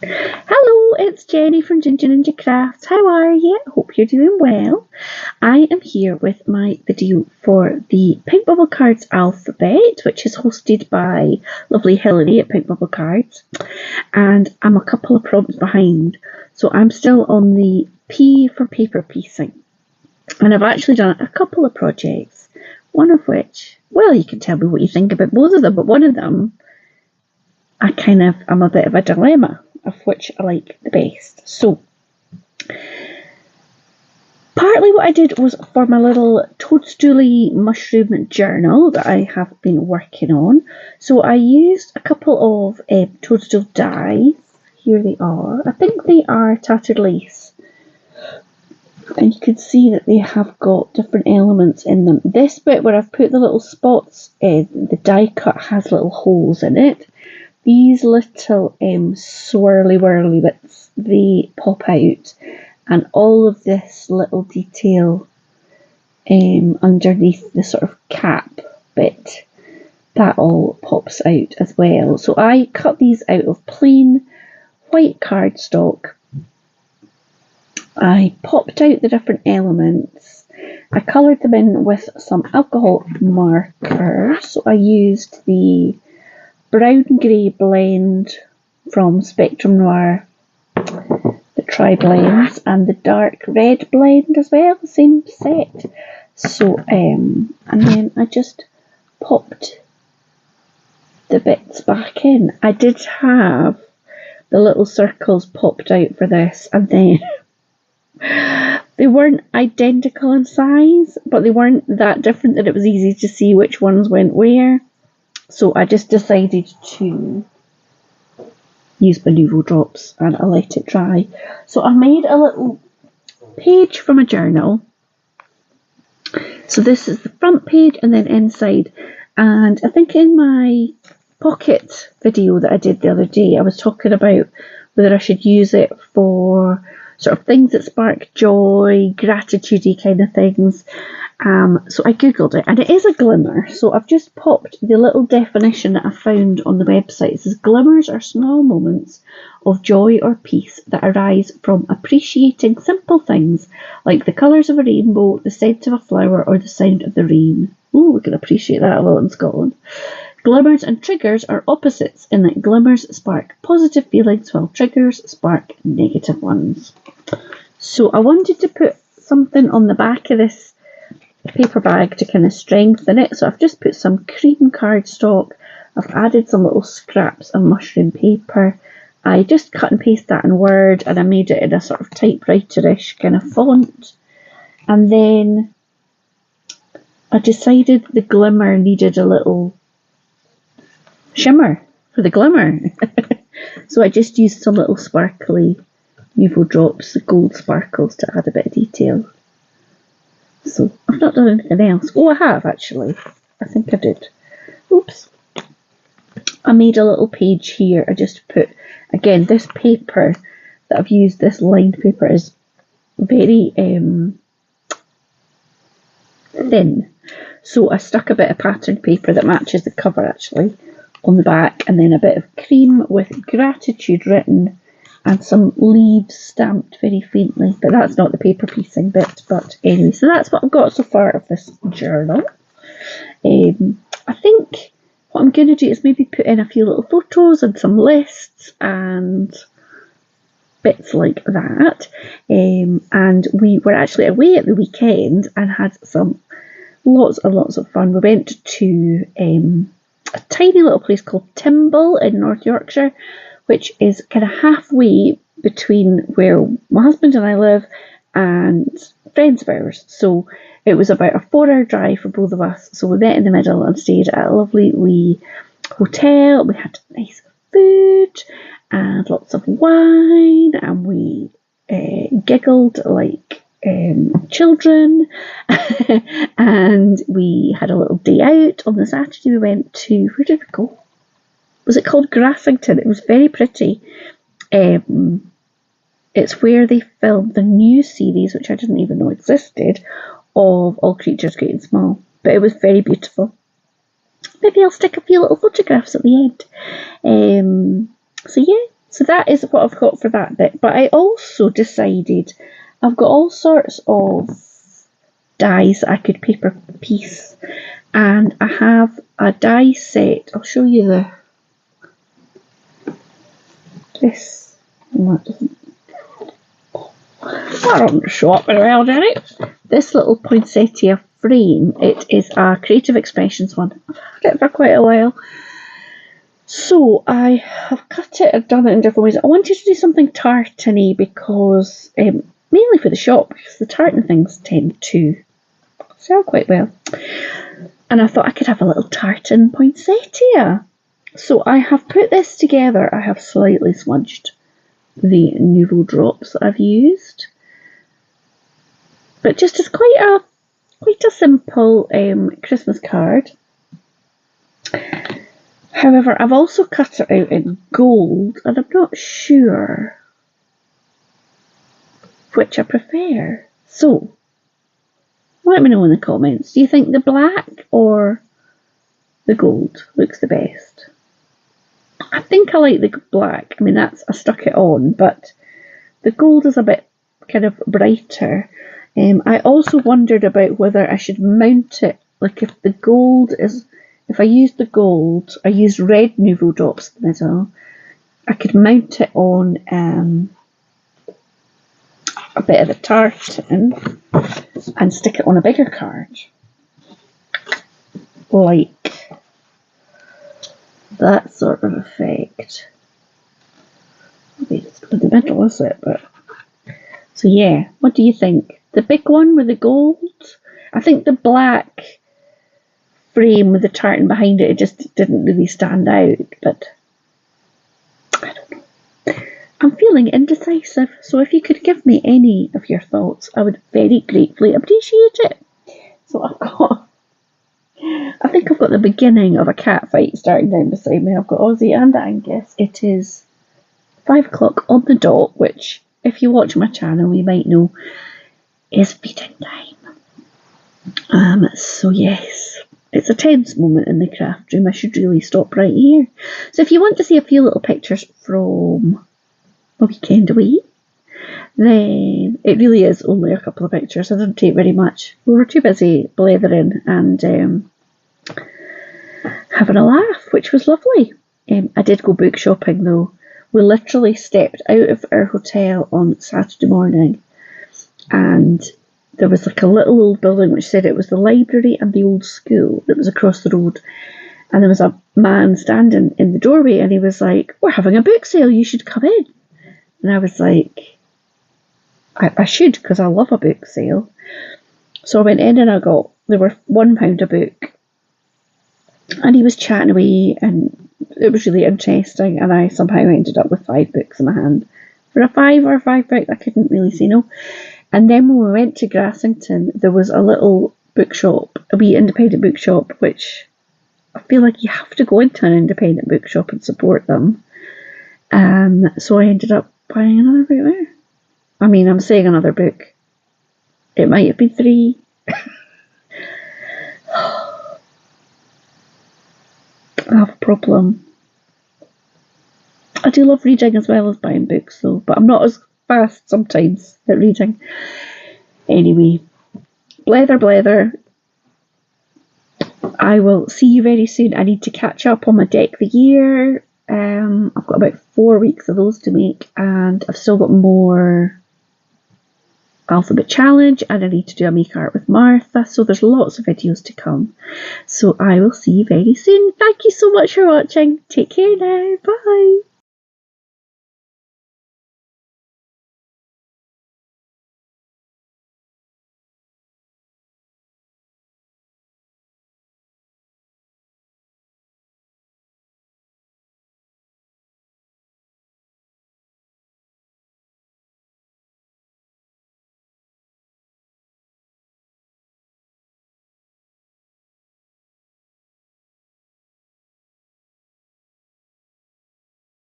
Hello, it's Jenny from Ginger Ninja Crafts. How are you? Hope you're doing well. I am here with my video for the Pink Bubble Cards alphabet, which is hosted by lovely Hilary at Pink Bubble Cards. And I'm a couple of prompts behind, so I'm still on the P for paper piecing. And I've actually done a couple of projects, one of which, well, you can tell me what you think about both of them, but one of them, I'm a bit of a dilemma of which I like the best. So, partly what I did was for my little toadstooly mushroom journal that I have been working on. So I used a couple of toadstool dies. Here they are. I think they are tattered lace. And you can see that they have got different elements in them. This bit where I've put the little spots in, the die cut has little holes in it. These little swirly whirly bits, they pop out, and all of this little detail underneath the sort of cap bit, that all pops out as well. So I cut these out of plain white cardstock. I popped out the different elements. I coloured them in with some alcohol markers. So I used the brown grey blend from Spectrum Noir, the tri-blends, and the dark red blend as well, the same set. So, and then I just popped the bits back in. I did have the little circles popped out for this, and then they weren't identical in size, but they weren't that different that it was easy to see which ones went where. So I just decided to use my Nuvo drops and I let it dry. So I made a little page from a journal. So this is the front page and then inside. And I think in my pocket video that I did the other day, I was talking about whether I should use it for sort of things that spark joy, gratitude-y kind of things. So I googled it, and it is a glimmer. So I've just popped the little definition that I found on the website. It says, glimmers are small moments of joy or peace that arise from appreciating simple things like the colours of a rainbow, the scent of a flower, or the sound of the rain. Ooh, we can appreciate that a lot in Scotland. Glimmers and triggers are opposites in that glimmers spark positive feelings while triggers spark negative ones. So I wanted to put something on the back of this paper bag to kind of strengthen it. So I've just put some cream cardstock. I've added some little scraps of mushroom paper. I just cut and paste that in Word and I made it in a sort of typewriter-ish kind of font. And then I decided the glimmer needed a little shimmer for the glimmer. So I just used some little sparkly Nuvo drops, the gold sparkles, to add a bit of detail. So I've not done anything else. Oh, I have actually. I think I did. Oops. I made a little page here. I just put, again, this paper that I've used, this lined paper, is very thin. So I stuck a bit of pattern paper that matches the cover actually on the back, and then a bit of cream with gratitude written and some leaves stamped very faintly, but that's not the paper piecing bit. But anyway, so that's what I've got so far of this journal. I think what I'm going to do is maybe put in a few little photos and some lists and bits like that. And we were actually away at the weekend and had some lots and lots of fun. We went to a tiny little place called Timble in North Yorkshire, which is kind of halfway between where my husband and I live and friends of ours. So it was about a 4-hour drive for both of us. So we met in the middle and stayed at a lovely wee hotel. We had nice food and lots of wine, and we giggled like children. And we had a little day out. On the Saturday we went to, where did we go? Was it called Grassington? It was very pretty. It's where they filmed the new series, which I didn't even know existed, of All Creatures Great and Small. But it was very beautiful. Maybe I'll stick a few little photographs at the end. So yeah, So that is what I've got for that bit. But I also decided I've got all sorts of dies that I could paper piece, and I have a die set. I'll show you this. That doesn't show up very well, did it? This little poinsettia frame, it is a Creative Expressions one. I've had it for quite a while. So I have cut it, I've done it in different ways. I wanted to do something tartany because, mainly for the shop, because the tartan things tend to sell quite well. And I thought I could have a little tartan poinsettia. So I have put this together. I have slightly smudged the Nuvo drops that I've used. But just as quite a simple Christmas card. However, I've also cut it out in gold, and I'm not sure which I prefer. So, let me know in the comments. Do you think the black or the gold looks the best? I think I like the black. I mean, I stuck it on, but the gold is a bit kind of brighter. I also wondered about whether I should mount it, like if I used the gold, I used red Nuvo drops in the middle, I could mount it on a bit of the tartan and stick it on a bigger card. Like that sort of effect. Maybe it's in the middle, is it? But so yeah, what do you think? The big one with the gold? I think the black frame with the tartan behind it just didn't really stand out, but I don't know. I'm feeling indecisive, so if you could give me any of your thoughts, I would very gratefully appreciate it. So I think I've got the beginning of a cat fight starting down beside me. I've got Aussie and Angus. It is 5 o'clock on the dot, which, if you watch my channel, you might know is feeding time. So yes, it's a tense moment in the craft room. I should really stop right here. So if you want to see a few little pictures from a weekend away, then it really is only a couple of pictures. I didn't take very much. We were too busy blethering and having a laugh, which was lovely. I did go book shopping though. We literally stepped out of our hotel on Saturday morning, and there was like a little old building which said it was the library and the old school that was across the road. And there was a man standing in the doorway, and he was like, "We're having a book sale, you should come in." And I was like, I should, because I love a book sale. So I went in and they were £1 a book. And he was chatting away, and it was really interesting, and I somehow ended up with 5 books in my hand. For a £5 book, I couldn't really say no. And then when we went to Grassington, there was a little bookshop, a wee independent bookshop, which I feel like you have to go into an independent bookshop and support them. So I ended up buying another book there. I mean, I'm saying another book. It might have been 3. I have a problem. I do love reading as well as buying books though, but I'm not as fast sometimes at reading. Anyway, blether. I will see you very soon. I need to catch up on my Deck the Year. I've got about 4 weeks of those to make, and I've still got more Alphabet Challenge, and I need to do a make art with Martha, so there's lots of videos to come. So I will see you very soon. Thank you so much for watching. Take care now. Bye.